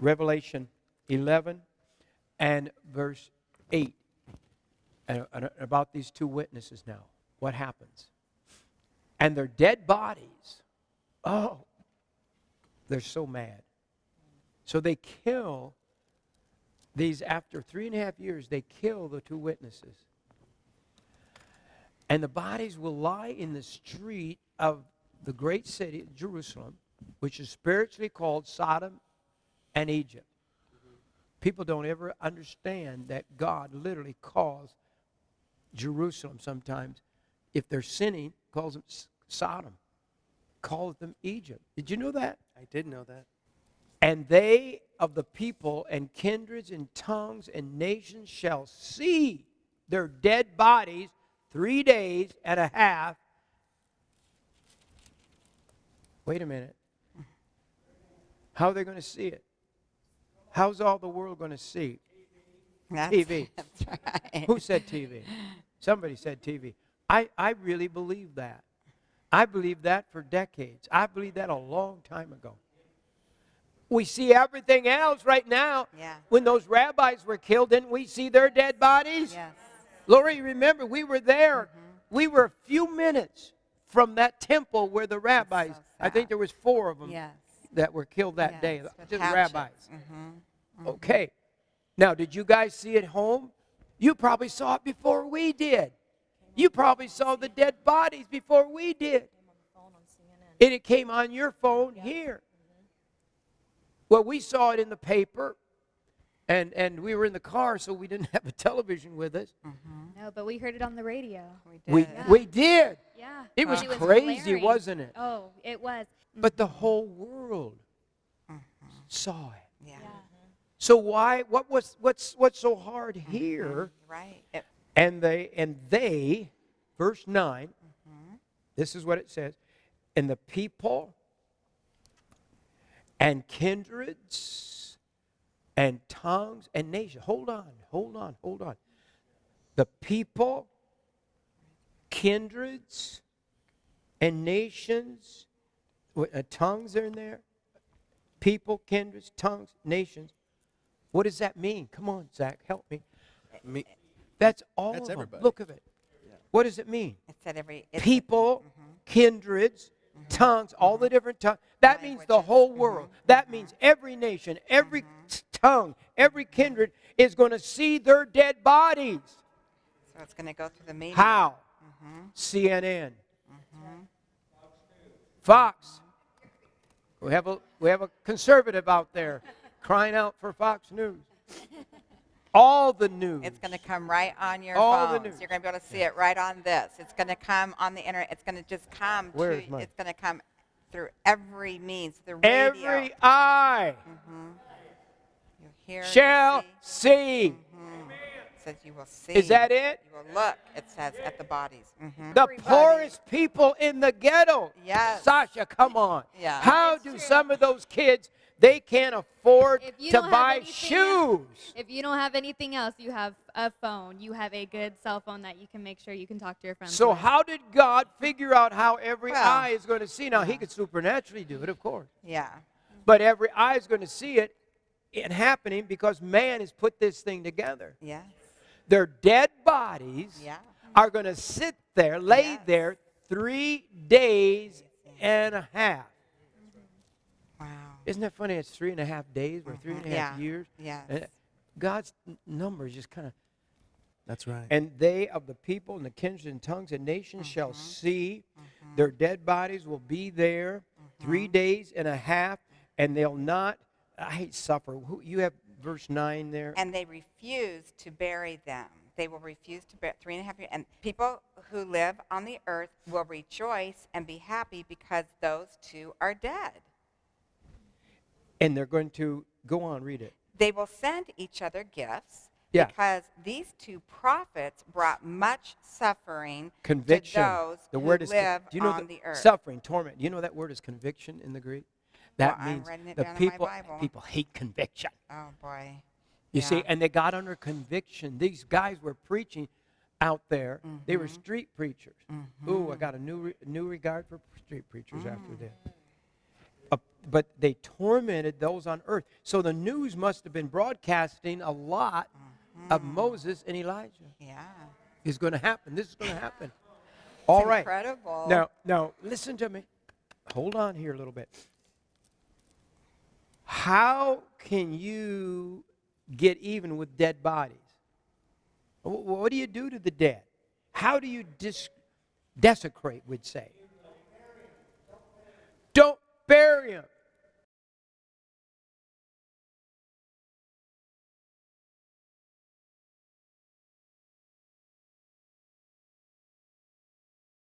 Revelation 11 and verse 8. And about these two witnesses now. What happens? And their dead bodies, they're so mad. So they kill these, after 3.5 years, they kill the two witnesses. And the bodies will lie in the street of the great city, Jerusalem, which is spiritually called Sodom and Egypt. People don't ever understand that God literally calls Jerusalem sometimes, if they're sinning, calls them Sodom, calls them Egypt. Did you know that? I did know that. And they of the people and kindreds and tongues and nations shall see their dead bodies 3 days and a half. Wait a minute. How are they going to see it? How's all the world going to see? TV. That's right. Who said TV? Somebody said TV. I really believe that. I believed that for decades. I believed that a long time ago. We see everything else right now. Yeah. When those rabbis were killed, didn't we see their dead bodies? Yes. Lori, remember, we were there. We were a few minutes from that temple where the rabbis, so I think there was 4 of them Yes. that were killed that day. Yes, with Just hatchets. rabbis. Okay. Now, did you guys see it home? You probably saw it before we did. You probably saw the dead bodies before we did. And it came on your phone here. Well, we saw it in the paper, and we were in the car, so we didn't have a television with us. No, but we heard it on the radio. We did. Yeah. It was It crazy, hilarious. wasn't it? Oh, it was. But the whole world saw it. Yeah. So why? What's so hard here? Right. And they, verse 9. This is what it says. And the people and kindreds and tongues and nations. Hold on. The people, kindreds, and nations. Tongues are in there. People, kindreds, tongues, nations. What does that mean? Come on, Zach, help me. That's all That's of them. everybody. Look at it. What does it mean? It said People, kindreds, tongues, all the different tongues. That means the whole world. That means every nation, every tongue, every kindred is going to see their dead bodies. So it's going to go through the media. How? CNN. Fox. We have a conservative out there crying out for Fox News. All the news. It's going to come right on your All the phones. news. You're going to be able to see it right on this. It's going to come on the internet. It's going to just come Where's mine? It's going to come through every means, the radio. Every eye You hear, shall see. It says you will see. Is that it? You will look, it says, at the bodies. The poorest people in the ghetto. Yes. Sasha, come on. Yeah. How do some of those kids, they can't afford If you to don't have buy anything shoes? If you don't have anything else, you have a phone. You have a good cell phone that you can make sure you can talk to your friends So with. how did God figure out how every Well, eye is going to see? Now, he could supernaturally do it, of course. Yeah. But every eye is going to see it happening because man has put this thing together. Yes. Their dead bodies Yeah. are going to sit there, lay Yes. there 3 days and a half. Wow. Isn't that funny? It's 3.5 days or 3.5 years. Yes. And God's numbers just kind of. That's right. And they of the people and the kindreds and tongues and nations shall see. Their dead bodies will be there 3 days and a half, and they'll not. I hate suffer. You have verse 9 there. And they refuse to bury them. They will refuse to bury 3.5 years. And people who live on the earth will rejoice and be happy because those two are dead. And they're going to go on, read it. They will send each other gifts Yeah. because these two prophets brought much suffering Conviction. to those The who word is live do you know on the earth. suffering, torment. Do you know that word is conviction in the Greek? That Well, I'm means writing it the down in my people Bible. hate conviction. Oh, boy. You Yeah. see, and they got under conviction. These guys were preaching out there. They were street preachers. Ooh, I got a new regard for street preachers after this. but they tormented those on earth. So the news must have been broadcasting a lot of Moses and Elijah. Yeah. It's going to happen. This is going to happen. It's All right. incredible. Now, listen to me. Hold on here a little bit. How can you get even with dead bodies? What do you do to the dead? How do you desecrate, we'd say? Don't bury them.